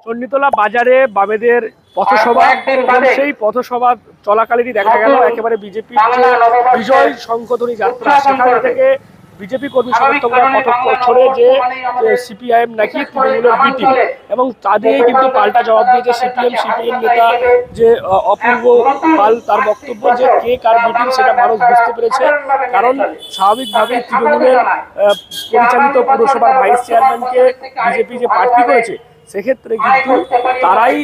চণ্ডীতলা বাজারে বামেদের পথসভা, সেই পথসভা চলাকালীনই দেখা গেল একেবারে বিজেপির যে বিজয় শঙ্খধ্বনি যাত্রা, সেখান থেকে বিজেপি কর্মী সমর্থকরা কটক ছড়ে যে সিপিআইএম নাকি তৃণমূলের বি টিম, এবং তাদের কিন্তু পাল্টা জবাব দিয়েছে সিপিএম নেতা যে অপূর্ব পাল, তার বক্তব্য যে কে কার বি টিম সেটা মানুষ বুঝতে পেরেছে, কারণ স্বাভাবিকভাবেই তৃণমূলের পরিচালিত পুরসভার ভাইস চেয়ারম্যানকে বিজেপি যে প্রার্থী করেছে সেক্ষেত্রে কিন্তু তারাই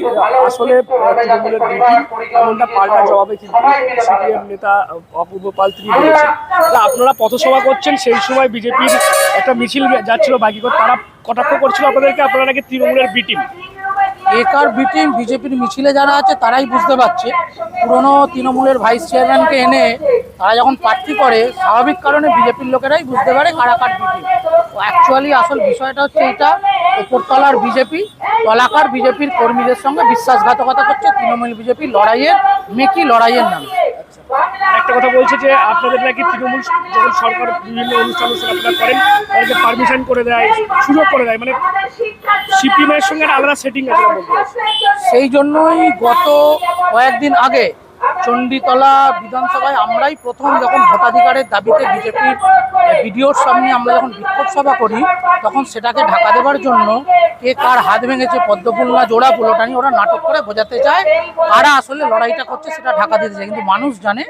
আসলে তৃণমূলের বি টিম, এমনটা পাল্টা জবাবে কিন্তু সিপিএম নেতা অপূর্ব পাল তিনি বলেছেন। আপনারা পথসভা করছেন, সেই সময় বিজেপির একটা মিছিল যাচ্ছিল বাকিকর, তারা কটাক্ষ করছিল আপনাদেরকে, আপনারা নাকি তৃণমূলের বি টিম। একার বি টিম বিজেপির মিছিলে যারা আছে তারাই বুঝতে পারছে। পুরনো তৃণমূলের ভাইস চেয়ারম্যানকে এনে তারা যখন প্রার্থী করে, স্বাভাবিক কারণে বিজেপির লোকেরাই বুঝতে পারে কারা কার বি টিম। অ্যাকচুয়ালি আসল বিষয়টা হচ্ছে এটা, উপরতলার বিজেপি তলাকার বিজেপির কর্মীদের সঙ্গে বিশ্বাসঘাতকতা করছে তৃণমূল বিজেপি লড়াইয়ের নামে। একটা কথা বলছে যে আপনাদের নাকি তৃণমূল যখন সরকার বিভিন্ন অনুষ্ঠান আপনারা করেন তাদেরকে পারমিশন করে দেয়, সুযোগ করে দেয়, মানে সিপিএম এর সঙ্গে আলাদা সেটিং আছে। সেই জন্যই গত কয়েকদিন আগে চণ্ডীতলা বিধানসভায় আমরাই প্রথম যখন ভোটাধিকারের দাবিতে বিজেপির বিডিওর সামনে আমরা যখন বিক্ষোভ সভা করি, তখন সেটাকে ঢাকা দেওয়ার জন্য কে কার হাত ভেঙেছে, পদ্মফুল না জোড়া ফুলটানি, ওরা নাটক করে বোঝাতে চায় কারা আসলে লড়াইটা করছে সেটা ঢাকা দিতে চায়, কিন্তু মানুষ জানে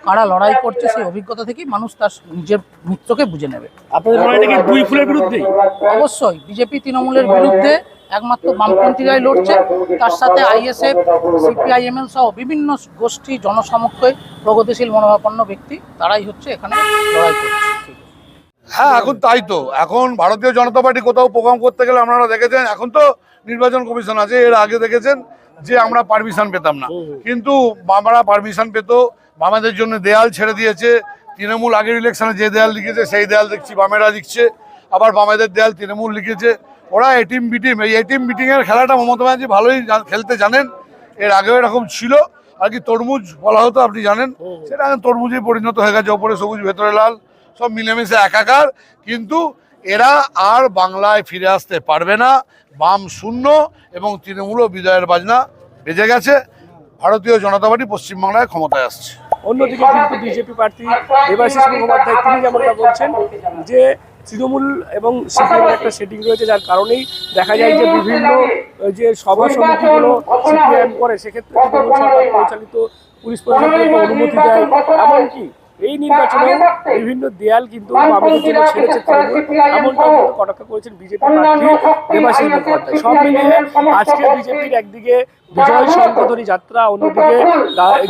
কারা লড়াই করছে। সেই অভিজ্ঞতা থেকেই মানুষ তার নিজের মিত্রকে বুঝে নেবে। আপনাদের লড়াইটা কি দুই ফুলের বিরুদ্ধে? অবশ্যই বিজেপি তৃণমূলের বিরুদ্ধে একমাত্র বামপন্থীরাই লড়ছে, তার সাথে আইএসএফ, সিপিআইএমএল সহ বিভিন্ন গোষ্ঠী, জনসমক্ষে প্রগতিশীল মনোভাবাপন্ন ব্যক্তি, তারাই হচ্ছে এখানে লড়াই করছে। হ্যাঁ, এখন তাই তো। এখন ভারতীয় জনতা পার্টি কোথাও প্রোগ্রাম করতে গেলে আপনারা দেখেছেন, এখন তো নির্বাচন কমিশন আছে, এর আগে দেখেছেন যে আমরা পারমিশন পেতাম না, কিন্তু বামেরা পারমিশন পেত, বামেদের জন্য দেয়াল ছেড়ে দিয়েছে। তৃণমূল আগের ইলেকশনে যে দেয়াল লিখেছে সেই দেয়াল দেখছি বামেরা লিখছে, আবার বামেদের দেয়াল তৃণমূল লিখেছে। ওরা এটিম বিটিম, এই এটিম বিটিংয়ের খেলাটা মমতা ব্যানার্জি ভালোই খেলতে জানেন। এর আগেও এরকম ছিল, আর কি তরমুজ বলা হতো আপনি জানেন, সেটা এখন তরমুজেই পরিণত হয়ে গেছে, ওপরে সবুজ ভেতরে লাল, সব মিলেমিশে একাকার। কিন্তু এরা আর বাংলায় ফিরে আসতে পারবে না, বাম শূন্য এবং তৃণমূলও বিজয়ের বাজনা বেজে গেছে। ভারতীয় জনতা পার্টি পশ্চিমবাংলায় ক্ষমতায় আসছে। অন্যদিকে কিন্তু বিজেপি প্রার্থী দেবাশিস মুখোপাধ্যায় তিনি যেমনটা বলছেন যে তৃণমূল এবং সিপিএম একটা সেটিং রয়েছে, যার কারণেই দেখা যায় যে বিভিন্ন যে সভা সমিতিগুলো সিপিএম করে, সেক্ষেত্রে তৃণমূল সরকার পরিচালিত পুলিশ প্রশাসনকে অনুমতি দেয়। এমনকি এই নির্বাচনে বিভিন্ন দেয়াল কিন্তু বামেদের জন্য ছেড়েছে তৃণমূল, এমনটা কিন্তু কটাক্ষ করেছেন বিজেপি প্রার্থী দেবাশিস মুখোপাধ্যায়। সব মিলিয়ে আজকে বিজেপির একদিকে বিজয় শঙ্খধ্বনি যাত্রা, অন্যদিকে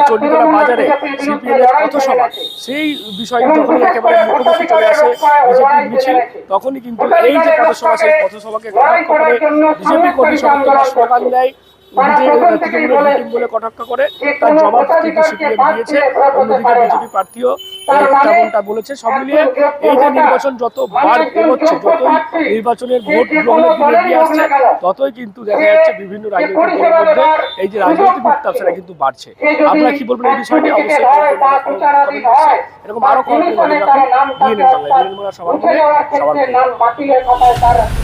চণ্ডীতলা বাজারে সিপিএম এর পথসভা, সেই বিষয়ে যখনই একেবারে মুখোমুখি চলে আসে বিজেপির মিছিল, তখনই কিন্তু এই যে পথসভা, সেই পথসভাকে কটাক্ষ করে বিজেপি কর্মী সমর্থকরা স্লোগান দেয় তৃণমূলের মিটিং বলে কটাক্ষ করে, তার জবাব কিন্তু সিপিএম দিয়েছে। অন্যদিকে বিজেপি প্রার্থীও তেমনটা বলেছে। সব মিলিয়ে এই যে নির্বাচন যত বার এগোচ্ছে, যতই নির্বাচনের ভোট গ্রহণের দিন এগিয়ে আসছে, ততই কিন্তু দেখা যাচ্ছে বিভিন্ন রাজনৈতিক দলের মধ্যে এই যে রাজনৈতিক উত্তাপ সেটা কিন্তু বাড়ছে। আপনারা কি বলবেন এই বিষয়টি? অবশ্যই এরকম আরো খবর সবার সবার